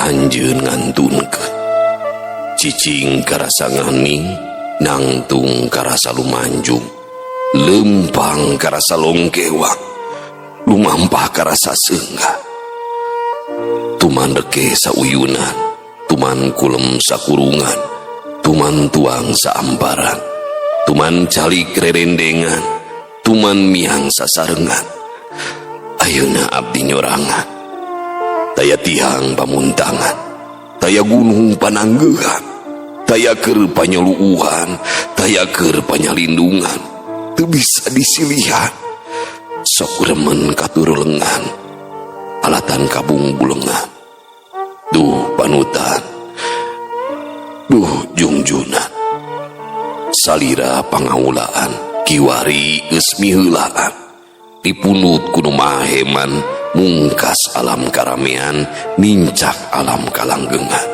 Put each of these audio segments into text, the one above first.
anjeun ngantunkeun. Cicing karasa nganing, nangtung karasa lumanjung, lempang karasa longkewang, lumampah karasa seunggah. Tuman reke sauyunan, tuman kulem sakurungan, tuman tuang saambaran, tuman calik rerendengan, tuman miang sasarengan. Ayeuna abdi nyorangan, taya tihang pamuntangan, taya gunung pananggehan, taya keur panyoluuhan, taya keur panyalindungan, teu bisa disilihan. Sok remen katur lengan, alatan kabung bulengan. Duh panutan, duh jungjunan, salira pangaulaan, kiwari geus miheulaan, dipunut kudu maheman, mungkas alam karamean, nincak alam kalanggengan.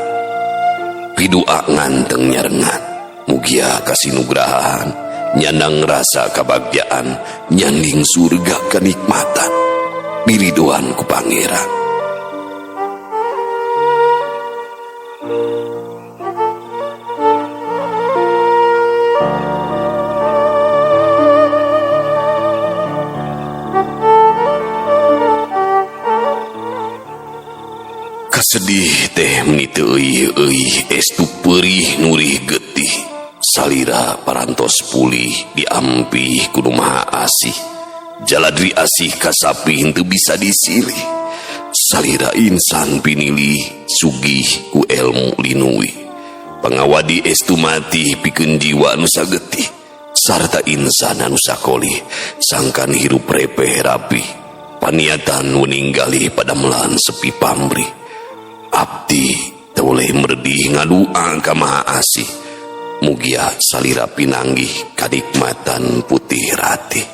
Pidua nganteng nyarengan, mugia kasinugrahan, nyandang rasa kabagyaan, nyanding surga kenikmatan, biridoan ku pangeran. Sedih teh meniteu euy estu perih nurih getih, salira parantos pulih diampih kudu maha asih, jaladri asih kasapi henteu bisa disilih, salira insan pinilih sugih ku elmu linui, pangawadi estu mati pikeun jiwa nu sagetih, sarta insan anu sakolih sangkan hirup repeh rapih, paniatan meninggalih pada melan sepi pamrih. Abdi toleh merdih ngadua ka maha asih, mugia salira pinanggih kadikmatan putih ratih.